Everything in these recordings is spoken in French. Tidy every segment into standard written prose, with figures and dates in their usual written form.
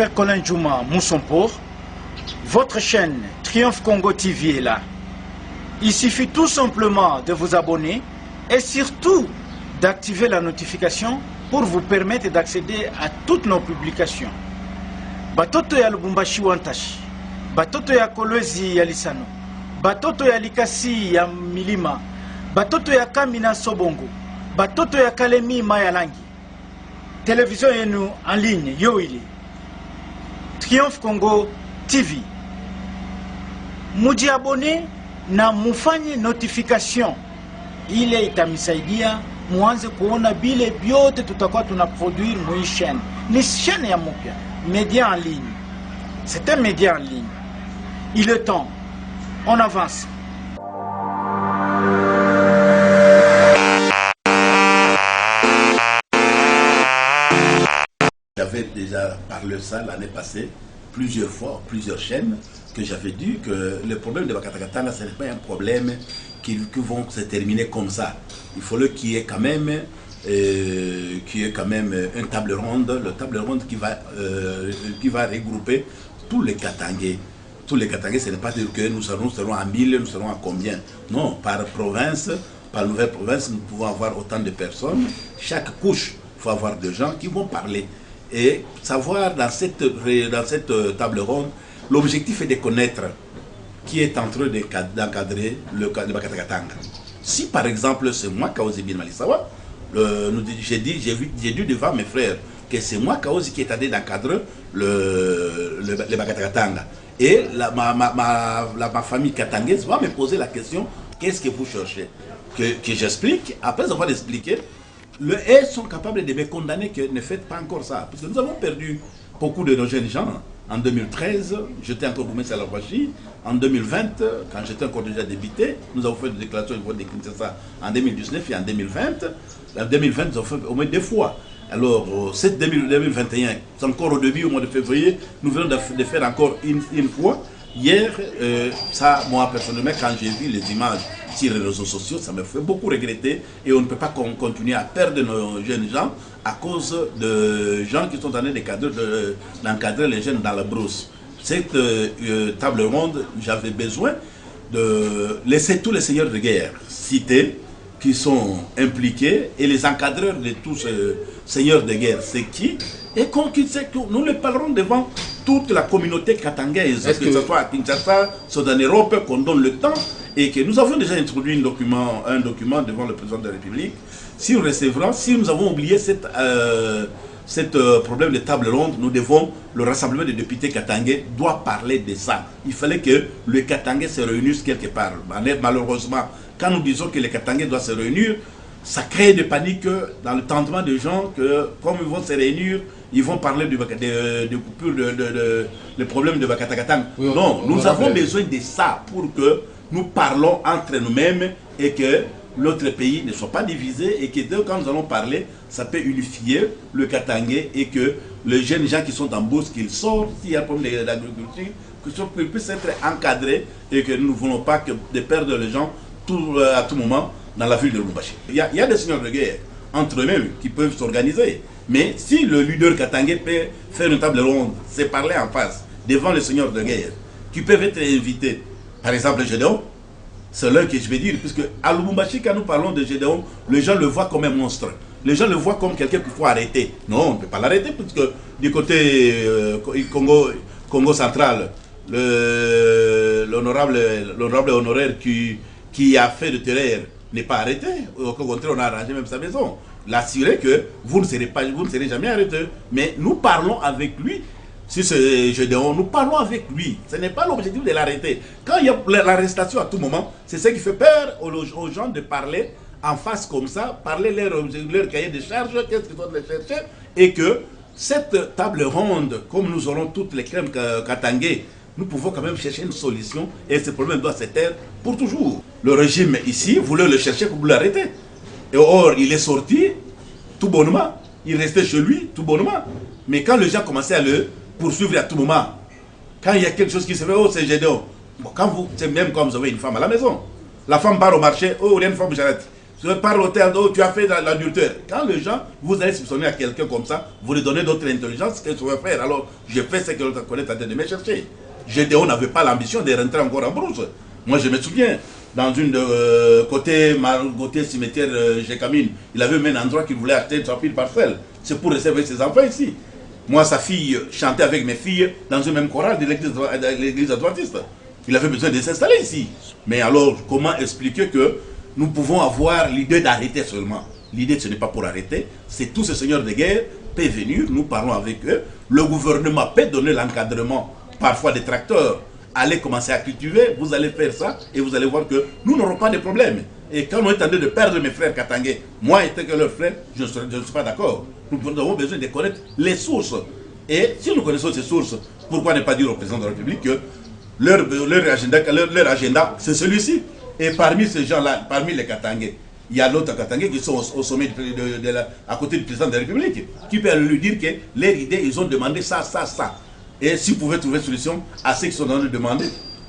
m'appelle Colin Djouma Moussonpour. Votre chaîne Triomphe Congo TV est là. Il suffit tout simplement de vous abonner et surtout d'activer la notification pour vous permettre d'accéder à toutes nos publications. Batoto ya Lubumbashi Wantashi, Batoto ya Kolwezi ya Lisano, Batoto ya Likasi ya Milima, Batoto ya Kamina Sobongo, Batoto ya Kalemi Mayalangi. Télévision yenu en ligne, yo ili. Triomphe Congo TV. Muji abone na mufanye notification. Ile itamisaidia muanze kuona bile biote tutakuwa tunaproduire mwi chaîne. Ni chaîne ya mupya, média en ligne. C'est un média en ligne. Il est temps. On avance. J'avais déjà parlé de ça l'année passée, plusieurs fois, plusieurs chaînes, que j'avais dit que le problème de Bakatakatanga, ce n'est pas un problème qui vont se terminer comme ça. Il faut qu'il y ait quand même, une table ronde, le table ronde qui va regrouper tous les Katangais. Tous les Katangais, ce n'est pas dire que nous serons à 1000, nous serons à combien. Non, par province, par nouvelle province, nous pouvons avoir autant de personnes. Chaque couche, il faut avoir des gens qui vont parler. Et savoir dans cette table ronde, l'objectif est de connaître qui est en train d'encadrer le cas de Bakatakatanga. Si par exemple c'est moi, Kaozi Bin Malisawa, j'ai dit devant mes frères que c'est moi, Kaozi, qui est en train d'encadrer le Bakatakatanga. Et ma famille katangaise va me poser la question, qu'est-ce que vous cherchez? Que j'explique, après avoir expliqué, elles sont capables de me condamner que ne faites pas encore ça. Parce que nous avons perdu beaucoup de nos jeunes gens. En 2013, j'étais encore gouverneur Salawachi. En 2020, quand j'étais encore déjà débuté, nous avons fait des déclarations au niveau de Kinshasa en 2019 et en 2020. En 2020, nous avons fait au moins 2 fois. Alors, cette 2021, c'est encore au début, au mois de février, nous venons de faire encore une fois. Hier, ça, moi personnellement, quand j'ai vu les images sur les réseaux sociaux, ça me fait beaucoup regretter et on ne peut pas continuer à perdre nos jeunes gens à cause de gens qui sont en train d'encadrer les jeunes dans la brousse. Cette table ronde, j'avais besoin de laisser tous les seigneurs de guerre cités qui sont impliqués et les encadreurs de tous ces seigneurs de guerre, c'est qui? Et nous les parlerons devant toute la communauté katangaise, que ce soit à Kinshasa, soit en Europe, qu'on donne le temps, et que nous avons déjà introduit un document devant le président de la République. Si nous recevrons, si nous avons oublié cette problème de table ronde, nous devons, le rassemblement des députés katangais doit parler de ça. Il fallait que les Katangais se réunissent quelque part. Malheureusement, quand nous disons que les Katangais doivent se réunir, ça crée des paniques dans le tentement des gens que, comme ils vont se réunir, ils vont parler de coupures de problèmes de Bakatakatang. Oui, non, nous avons besoin de ça pour que nous parlons entre nous-mêmes et que l'autre pays ne soit pas divisé et que quand nous allons parler, ça peut unifier le Katangais et que les jeunes gens qui sont en bourse, qu'ils sortent, s'il y a un problème d'agriculture, qu'ils puissent être encadrés et que nous ne voulons pas de perdre les gens à tout moment dans la ville de Lubumbashi. Il y a des seigneurs de guerre entre eux-mêmes qui peuvent s'organiser. Mais si le leader katangais peut faire une table ronde, c'est parler en face, devant les seigneurs de guerre, qui peuvent être invités, par exemple Gédéon, c'est l'un que je vais dire, puisque à Lubumbashi, quand nous parlons de Gédéon, les gens le voient comme un monstre. Les gens le voient comme quelqu'un qu'il faut arrêter. Non, on ne peut pas l'arrêter, puisque du côté Congo central, l'honorable honoraire qui a fait de terreur n'est pas arrêté. Au contraire, on a arrangé même sa maison. L'assurer que vous ne serez jamais arrêté. Mais nous parlons avec lui. Si c'est Gédéon, nous parlons avec lui. Ce n'est pas l'objectif de l'arrêter. Quand il y a l'arrestation à tout moment, c'est ce qui fait peur aux gens de parler en face comme ça, parler leur cahier de charges, qu'est-ce qu'ils doivent chercher, et que cette table ronde, comme nous aurons toutes les crèmes katangais, nous pouvons quand même chercher une solution et ce problème doit se taire pour toujours. Le régime ici voulait le chercher pour l'arrêter. Et or, il est sorti tout bonnement. Il restait chez lui tout bonnement. Mais quand les gens commençaient à le poursuivre à tout moment, quand il y a quelque chose qui se fait, oh c'est Gédéon. Bon, c'est même quand vous avez une femme à la maison. La femme part au marché, oh il y a une femme, j'arrête. par l'hôtel, oh, tu as fait l'adultère. Quand les gens, vous allez soupçonner à quelqu'un comme ça, vous lui donnez d'autres intelligences que je vais faire. Alors, je fais ce que l'autre collègue est en train de me chercher. Gédéon n'avait pas l'ambition de rentrer encore en brousse. Moi, je me souviens, dans une côté cimetière Gécamine, il avait même un endroit qu'il voulait acheter 3000 parcelles. C'est pour rester avec ses enfants ici. Moi, sa fille chantait avec mes filles dans une même chorale de l'église adventiste. Il avait besoin de s'installer ici. Mais alors, comment expliquer que nous pouvons avoir l'idée d'arrêter seulement? L'idée, ce n'est pas pour arrêter. C'est tous ces seigneurs de guerre peuvent venir, nous parlons avec eux. Le gouvernement peut donner l'encadrement, parfois des tracteurs. Allez commencer à cultiver, vous allez faire ça et vous allez voir que nous n'aurons pas de problème. Et quand on est en train de perdre mes frères katangais, moi étant que leur frère, je ne suis pas d'accord. Nous avons besoin de connaître les sources. Et si nous connaissons ces sources, pourquoi ne pas dire au président de la République que leur agenda, c'est celui-ci. Et parmi ces gens-là, parmi les katangais, il y a d'autres katangais qui sont au sommet à côté du président de la République, qui peuvent lui dire que leur idée, ils ont demandé ça, ça, ça. Et s'ils pouvaient trouver solution à ceux qui sont en train de demander,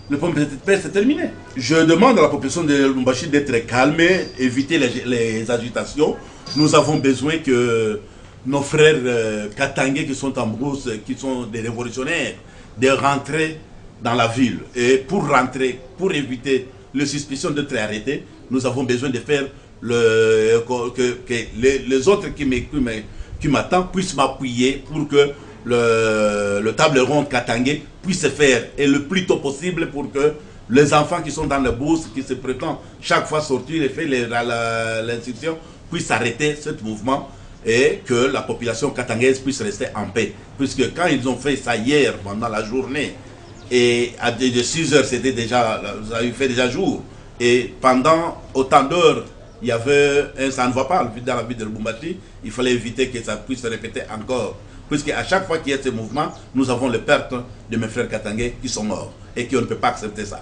le problème peut se terminer. Je demande à la population de Lubumbashi d'être calmée, éviter les agitations. Nous avons besoin que nos frères katangais qui sont en brousse, qui sont des révolutionnaires, de rentrer dans la ville. Et pour rentrer, pour éviter les suspicions d'être arrêtés, nous avons besoin de faire que les autres qui m'attendent puissent m'appuyer pour que le table ronde katangais puisse se faire et le plus tôt possible pour que les enfants qui sont dans la bourse, qui se prétendent chaque fois sortir et faire l'instruction, puissent arrêter ce mouvement et que la population katangaise puisse rester en paix. Puisque quand ils ont fait ça hier pendant la journée, et à de 6 heures, c'était déjà, ça avait fait déjà jour, et pendant autant d'heures, il y avait ça ne va pas dans la ville de Lubumbashi, il fallait éviter que ça puisse se répéter encore. Puisque à chaque fois qu'il y a ce mouvement, nous avons les pertes de mes frères katangais qui sont morts et qu'on ne peut pas accepter ça.